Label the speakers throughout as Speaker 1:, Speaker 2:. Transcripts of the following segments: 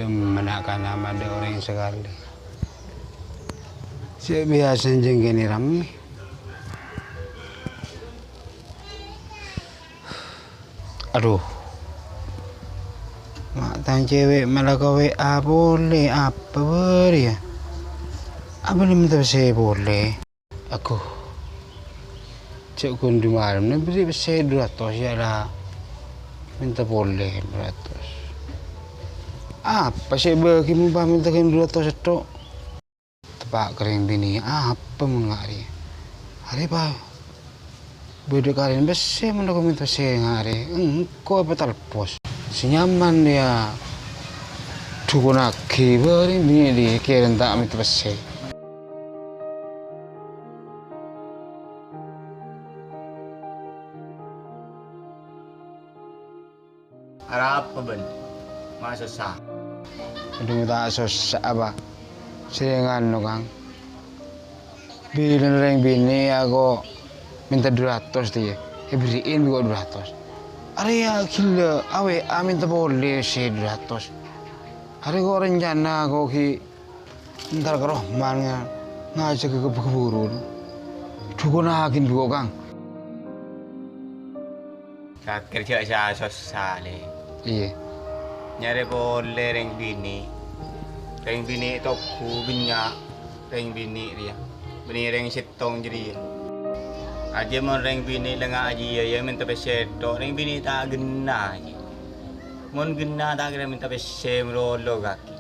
Speaker 1: menakan nama ada orang sekali. Saya biasa jengkini rame. Aduh. Matang cewek malah kau WA boleh apa beri ya? Apa ni minta saya boleh? Aku cek kundi malam ni beri saya 200 ya lah. Minta boleh 200. Apa sih bagi mumpah minta kan 200 itu? Tepak kering bini apa mengari? Hari apa? Beda kalian besar mana kau minta saya ngari? Engkau apa terpos? Senyaman dia. Cukup nak kibari bini dia kira tak minta besar.
Speaker 2: Ada apa Ben? Masa sah?
Speaker 1: Aduh tak susah apa? Seringan no kang. Bila orang bini aku minta 200 dia. Beriin juga 200. Area gila, awe minta boleh sih 200. Hari kau rencana kau ki ntar ke Rohman ngajak ke keburu. Cukup nakin dua kang.
Speaker 2: Tak kerja saya susah le.
Speaker 1: Iya.
Speaker 2: Nyari boleh reng bini itu ku binyak reng bini dia. Bini reng setong jadi. Aja mon reng bini lengah aja ya minta peseto reng bini tak gena aja. Mon gena tak kira minta pesem rolo kaki.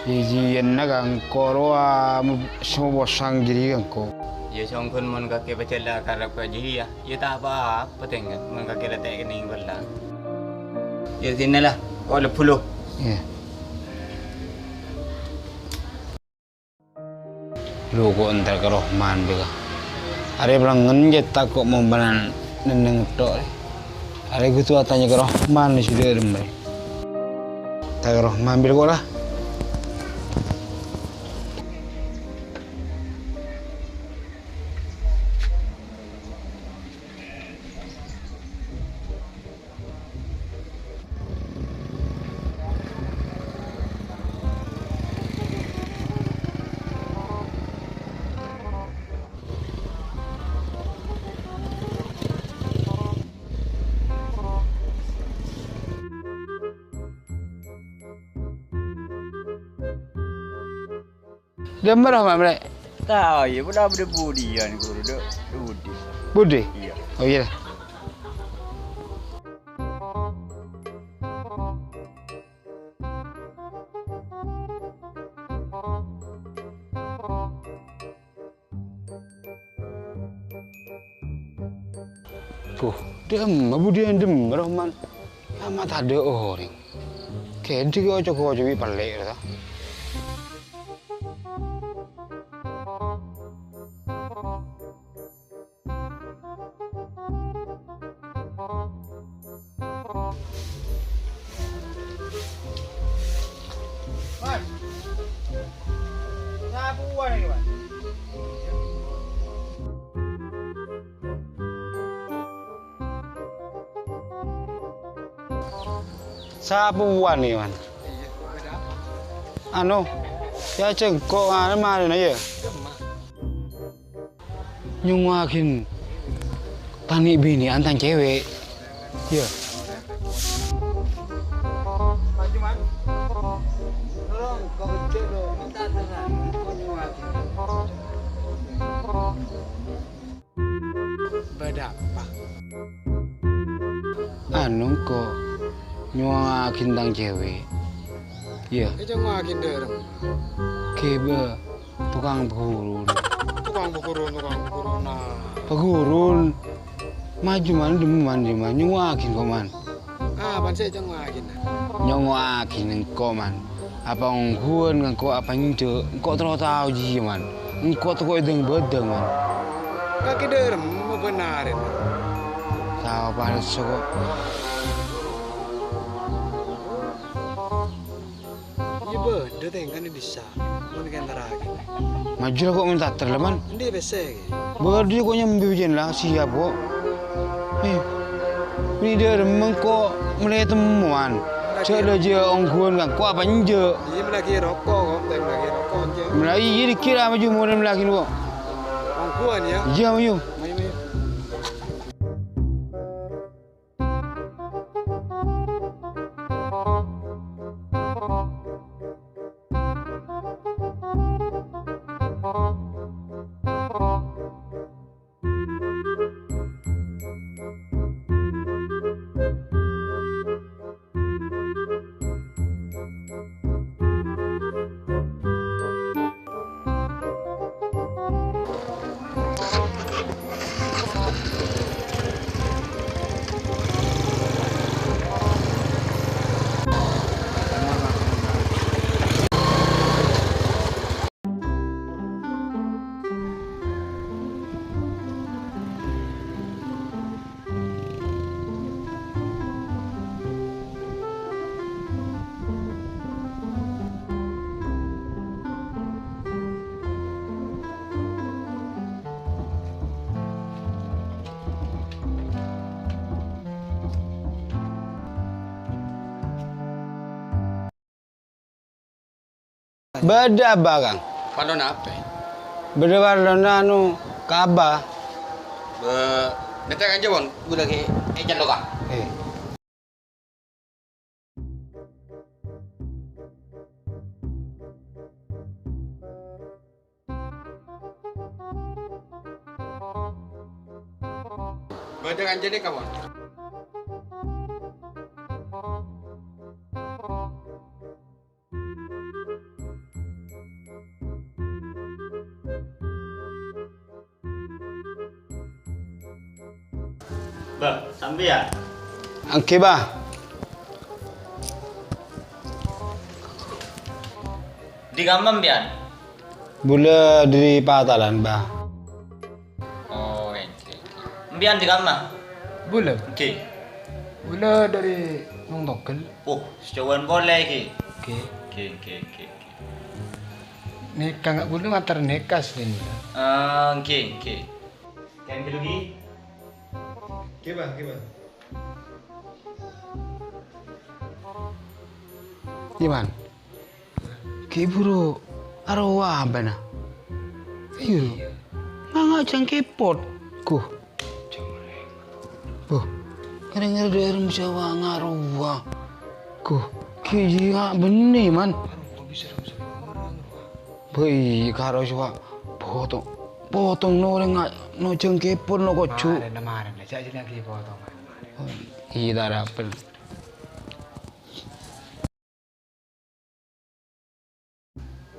Speaker 1: Iji enak kang korwa semua bosang jadi kang ko.
Speaker 2: Ya songkon mon kaki pecela karap kaji ya. Ya tak apa tengok mon kaki letak kening bela. Ya sini lah. Oh 10.
Speaker 1: Iya. Lu kok entar ke Rohman juga. Hari belangen jetak kok mau banan neneng tok. Hari gitu tanya ke Rohman sudah remai. Tak ke Rohman bil kok lah. Gambar apa mereka?
Speaker 2: Tahu ya, udah budi kan guru dek budi.
Speaker 1: Budi?
Speaker 2: Iya.
Speaker 1: Oh iya. Budi yang dem, Rohman. Amat ada orang. Kayak dia kau coba pelik lah.
Speaker 2: Mas, sabuan ini mas.
Speaker 1: Sapuan nih man. Anu, ya cengkok mana ya? Nyungakin tani bini antang cewek. Ya.
Speaker 2: Maju man. Tolong kau kecil dong. Minta tenang. Kau nyuakin.
Speaker 1: Beda apa? Anu kok nyuakin tang cewek. Iya.
Speaker 3: Itu makin derem.
Speaker 1: Kebe tukang begurun.
Speaker 3: Tukang begurun nah.
Speaker 1: Begurun. Maju man demi mandi man nyuakin kok man.
Speaker 3: Pan saya jangan makin.
Speaker 1: Nyuakin engkau man. Apa ngkuan engkau apa nyude engkau terus tahu ji man. Engkau tuh kau edeng bedeng man.
Speaker 3: Kaki derem mau benarin.
Speaker 1: Tahu apa sokok.
Speaker 3: Iya beda tengkan ini bisa. Mau kan lagi.
Speaker 1: Maju lah kok minta terleman.
Speaker 3: Dia besek.
Speaker 1: Berdua kok nyambikin lah siap kok. Ini dia remeng kok mulai temuan. Cek dah je orang kuan kan. Kau apa je?
Speaker 3: Iya melagi rokok kok, tapi melagi rokok aja.
Speaker 1: Melagi jadi kira maju mau melagi lu.
Speaker 3: Orang kuan ya.
Speaker 1: Ya maju.
Speaker 3: Main-main.
Speaker 1: Beda apa kang?
Speaker 2: Panon apa?
Speaker 1: Beda warna anu kaba.
Speaker 2: Nanti kan jawon, gue lagi ejan lo kah?
Speaker 1: Eh.
Speaker 2: Gue kan jadi kawan. Bah, sampai ya?
Speaker 1: Angke ba?
Speaker 2: Di Gamam bian?
Speaker 1: Bula dari Patalan ba?
Speaker 2: Oh, oke. Bian di Gamam?
Speaker 3: Bula.
Speaker 2: Oke.
Speaker 3: Bula dari Nong Tokel.
Speaker 2: Oh, secawan boleh ki.
Speaker 3: Oke.
Speaker 2: Oke.
Speaker 3: Nikah nggak bulu ngantar nikah sini.
Speaker 2: Oke. Kan dulu ki?
Speaker 1: Kiba. Gimana? Kiburu arwah apa na? Iyo, nggak cangkepot ku. Oh, kadang-kadang dari Jawa ngaruh ku. Kiji nggak benih man. Bayi karo siapa? Potong no nggak no cangkepot no kocu.
Speaker 3: Kemarin lah, jadi lagi potongan.
Speaker 1: Iya tak dapat.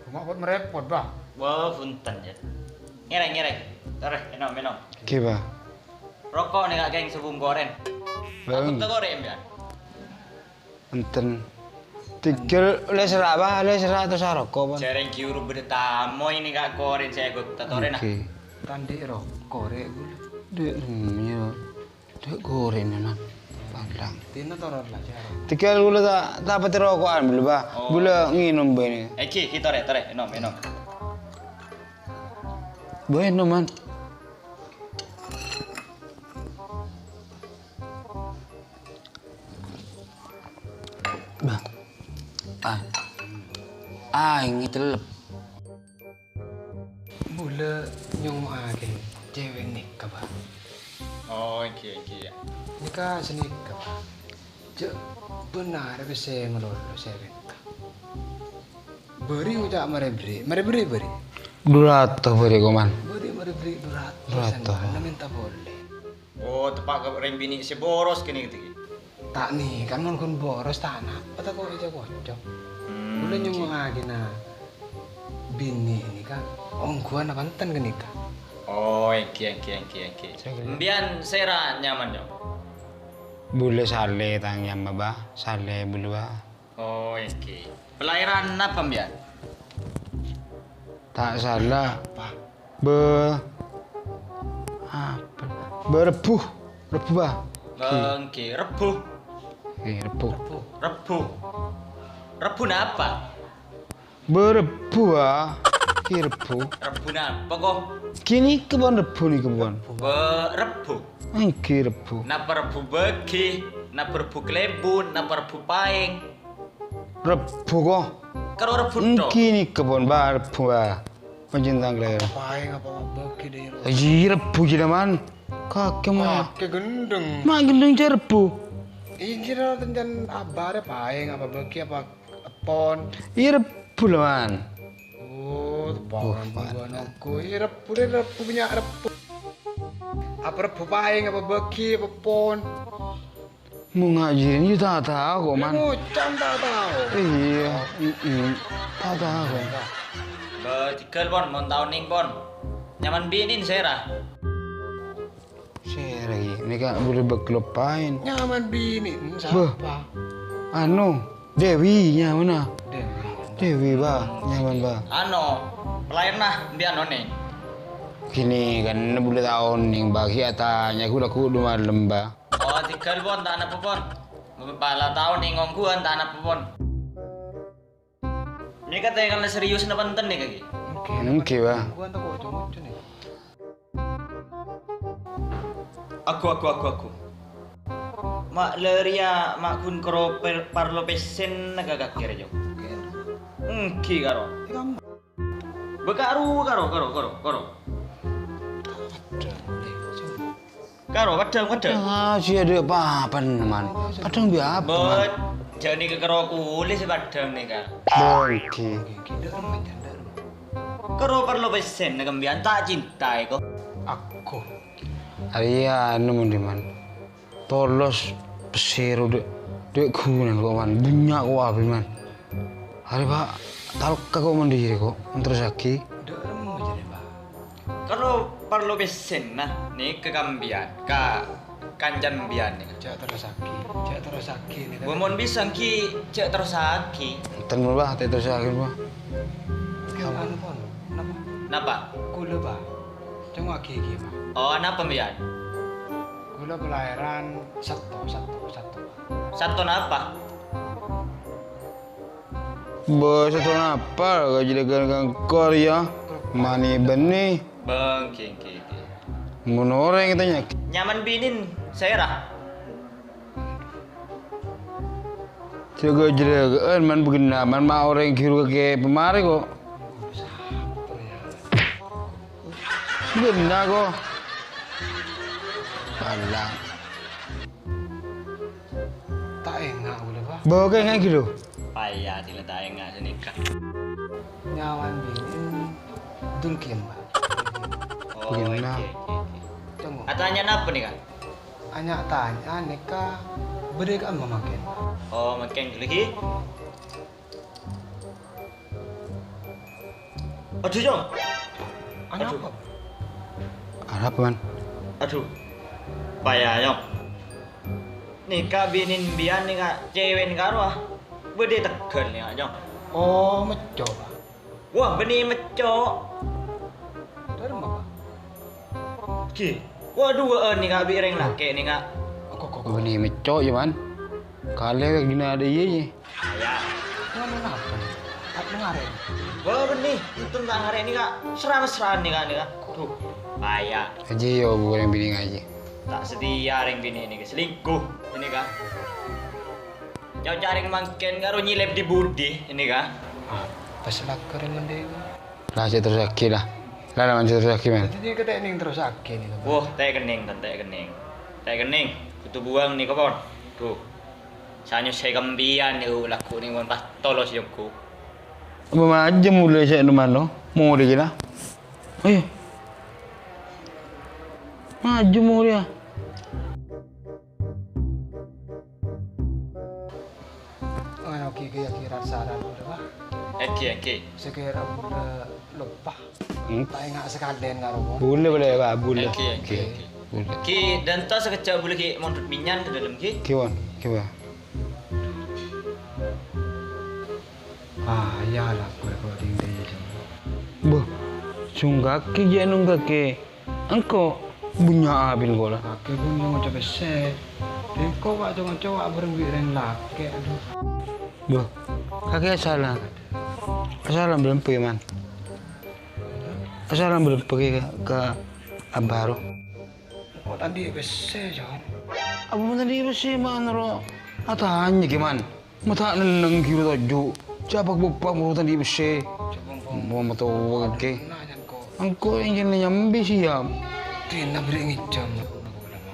Speaker 3: Cuma buat merepot bah.
Speaker 2: Wah, punten ya. Ngereng. Taruh, minum.
Speaker 1: Kiba.
Speaker 2: Rokok nih gak geng sebung goreng. Aku
Speaker 1: Bang,
Speaker 2: tak goreng bian.
Speaker 1: enten. Tikil oleh serapa, oleh serapa atau saroko bang.
Speaker 2: Cereng kiuru berdetamu ini gak goreng saya ikut tatoren ah.
Speaker 1: Oke.
Speaker 3: Tandi rokok rek gula.
Speaker 1: Dek rumnya, dek goreng man. Banglang.
Speaker 3: Tina toror lah cara.
Speaker 1: Tikil gula tak pati rokokan beli bah.
Speaker 2: Oh.
Speaker 1: Gula nginum begini.
Speaker 2: Kita minum.
Speaker 1: Bueno man. Bah. Ini telep.
Speaker 3: Bula nyong agen cewek nikah bah.
Speaker 2: Oh, oke ya.
Speaker 3: Nikah seni nikah bah. Cek benar bisa ngelolo saya nikah. Beri ucap beri.
Speaker 1: Durato beri koman.
Speaker 3: Beri durat.
Speaker 1: Durato.
Speaker 3: Anda minta boleh.
Speaker 2: Oh, tepak ke reng bini si boros kini gitu.
Speaker 3: Tak nih, kan mau kun boros tanah. Apa kok aja kocok. Bula nyong agen na bini ini kan. Ongguan apa enten ke nikah.
Speaker 2: Oh, oke. Bian sera nyaman dong.
Speaker 1: Bule sale tangnya bah. Sale bulu bah.
Speaker 2: Oh, oke. Pelayaran apa bian?
Speaker 1: Tak salah. Apa? Berebuh bah.
Speaker 2: Oke, rebuh.
Speaker 1: Rebuh.
Speaker 2: Rebuh apa?
Speaker 1: Berebuh ah. Rebuh.
Speaker 2: Rebuh apa kok?
Speaker 1: Kini kebon rebuh nih kebon.
Speaker 2: Rebuh.
Speaker 1: Angki rebuh.
Speaker 2: Napa rebuh bagi?
Speaker 4: na perbu kelebun, na perbu paing.
Speaker 1: Rebu kok.
Speaker 4: Karo rebut to.
Speaker 1: Kini kebon ba rebu ba. Pencinta kler.
Speaker 3: Paing apa beki deh.
Speaker 1: Aji rebu jadi man. Kakek mah.
Speaker 3: Ke gendeng.
Speaker 1: Mak gendeng je rebu.
Speaker 3: Ini rata dan abare paing apa beki apa pon.
Speaker 1: Iya rebu lah man.
Speaker 3: Oh, paling bukan aku. Ini rebu punya rebu. Apa rebu paing apa beki apa pon.
Speaker 1: Mau ngajarin itu tak tahu kok man.
Speaker 3: Ngucam tak tahu.
Speaker 1: Iya. Tak tahu.
Speaker 4: Betikel pon, mau tahun ning pon. Nyaman binin sera.
Speaker 1: Saya lagi. Ini kan boleh berkelopain.
Speaker 3: Nyaman bini siapa?
Speaker 1: Anu. Dewi nya mana?
Speaker 3: Dewi.
Speaker 1: Dewi ba. Nyaman ba.
Speaker 4: Ano, pelayan nah, biar nih.
Speaker 1: Kini kan boleh tahun yang bagi atanya aku laku dua malam ba.
Speaker 4: Oh, tikel pon, tak apa pon. Pala tahun ning ngongguan, tak apa pon. Ini katanya kan serius na panten nih kaki.
Speaker 1: Oke ba.
Speaker 3: Gua tak kok cuma nih.
Speaker 4: Aku. Mak leria mak kun kro parlo pesen nagagak kira jo. Ki karo. Bekaru karo. Karo padang.
Speaker 1: Ah, si ada apa man? Padang biar apa man?
Speaker 4: Bet jani ke karo kulis padang nih kan.
Speaker 1: Oke.
Speaker 4: Karo parlo pesen nagambian tak cinta kok.
Speaker 3: Aku.
Speaker 1: Aria anu man di man. Tolos pesir dek kunan kok man. Bunyak kok apa man? Hari pak, taluk kok mandiri kok. Terus lagi.
Speaker 4: Kalau parlo pesen nah nih ke kambian ka kanjan bian nih.
Speaker 3: Cek terus aki nih.
Speaker 4: Bumun bisa ki cek terus aki.
Speaker 1: Ten ba, terus lagi ba.
Speaker 3: Anu pon.
Speaker 4: Napa?
Speaker 3: Kula ba. Cuma aki ba.
Speaker 4: Oh, napa bian?
Speaker 3: Kula kelahiran satu.
Speaker 4: Satu napa?
Speaker 1: Bos itu apa? Gak jadi gang Korea. Mani benih.
Speaker 4: Bang, ki.
Speaker 1: Menoreng katanya.
Speaker 4: Nyaman binin saya
Speaker 1: Jaga-jagaan man begenaman mah orang kiru ke pemari kok. Benar kok. Alah.
Speaker 3: Tak enak boleh ba.
Speaker 1: Bawa kayak nggak gitu.
Speaker 4: Payah tidak tak enggak senikah.
Speaker 3: Nyawan bini dulkim ba.
Speaker 4: Oh,
Speaker 1: Gimana?
Speaker 4: oke.
Speaker 3: Tunggu.
Speaker 4: Katanya napa nih kan?
Speaker 3: Hanya tanya nikah berikan memakin.
Speaker 4: Oh, makin lagi. Aduh, Jong.
Speaker 3: Hanya
Speaker 4: Aduh.
Speaker 3: apa?
Speaker 1: Ada apa man?
Speaker 4: Aduh. Payah, Jong. Nikah binin bian nikah cewek karo ah. Bede tegal nih, Jong.
Speaker 3: Oh, meco ba.
Speaker 4: Wah, benih meco.
Speaker 3: Dari mana?
Speaker 4: Ki. Waduh, nikah bireng laki nikah.
Speaker 3: Kok.
Speaker 1: Benih mecok ya man. Kalian gina ada iya ye.
Speaker 4: Ayah.
Speaker 3: Ngomong apa nih? Apa ngare?
Speaker 4: Wah, benih. Itu tentang hari ini kak. Seram nikah. Tuh. Payah.
Speaker 1: Aja yo bukan yang bini ngaji.
Speaker 4: Tak setia ring bini ini selingkuh ini kak. Jauh cari makin karo nyilep di budi ini kak.
Speaker 3: Pas laker mending.
Speaker 1: Lah saya terus lagi lah. Lah namanya terus lagi man.
Speaker 3: Jadi dia kata ini terus aki nih.
Speaker 4: Wah, teh kening. Kutu buang nih kapon. Tuh. Sanyo saya kambian nih laku nih mon pas tolos jongku.
Speaker 1: Apa aja mulai saya teman lo. Mau dia kira. Ayo. Maju mau dia.
Speaker 3: Oke kira saran udah bah.
Speaker 4: Oke.
Speaker 3: Sekira udah lupa. Tak ingat sekalian karo mo.
Speaker 1: Boleh pak, boleh.
Speaker 4: Oke.
Speaker 1: Boleh.
Speaker 4: Ki dan tas sekecap boleh ki mondut minyan ke dalam ki.
Speaker 1: Kiwan.
Speaker 3: Ya lah kau ding dia.
Speaker 1: Boh, sunggaki je nunggaki. Engkau punya abin kau lah.
Speaker 3: Aki pun yang macam besar. Kau pak jangan cowok berwireng laki aduh.
Speaker 1: Boh, kakek salah. Salah belum pergi man. Salah belum pergi ke Ambaro.
Speaker 3: Oh tadi besar jangan.
Speaker 1: Apa man tadi besi man ro? Atanya gimana? Mata nang kiro tojo. Cabak bupang mo tadi besi. Mau mata wage.
Speaker 3: Nanyan ko.
Speaker 1: Angko yang jenis nyambi siam.
Speaker 3: Tina beri ngijam.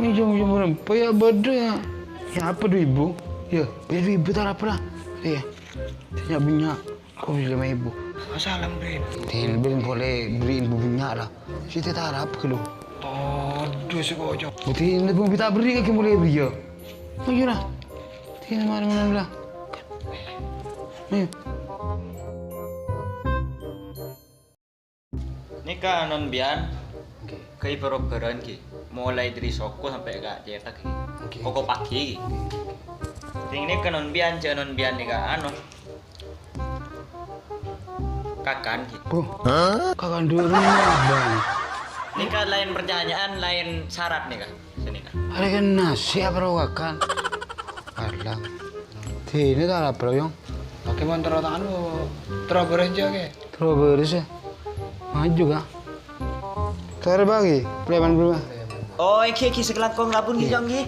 Speaker 1: Ini jom berapa ya beda ya? Ya apa 2.000? Ya, 2.000 tak apa lah. Iya. Tanya minyak. Kau beli 5.000.
Speaker 3: Masalah beri.
Speaker 1: Tidak boleh beriin minyak lah. Kita tak harap ke lu.
Speaker 3: Todo si Kojo.
Speaker 1: Berarti ini pun kita beri ke boleh beri ya. Ayo lah. Tidak mana lah. Ayo.
Speaker 4: Ini kan non bian. Kayak peroperan ki. Mulai dari soko sampai gak cetak ki. Koko pagi ki. Ini kan non bian nih kan anu. Kakan ki.
Speaker 1: Oh, kakan dulu bang.
Speaker 4: Ini kan lain pertanyaan, lain syarat nih kan. Sini kan.
Speaker 1: Ada kan nasi apa kakan? Alang. Ini tak apa yang.
Speaker 3: Oke motor tangan lu. Terus bereja ke.
Speaker 1: Terus beres ya. Maju kah? Tarik bagi. Preman.
Speaker 4: Oh, iki sekelakong lapun ki jong ki.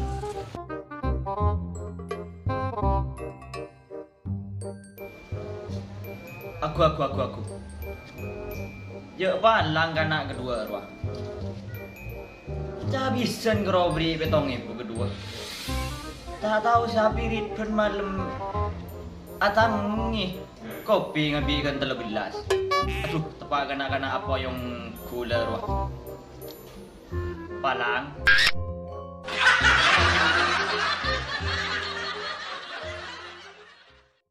Speaker 4: Aku. Ya apa langganan kedua ruang. Habisan kerobri betong ibu kedua. Tak tahu siapa rit malam atang nih kopi ngabikan terlebih gelas. Aduh, tepak kena apa yang cooler wah. Palang.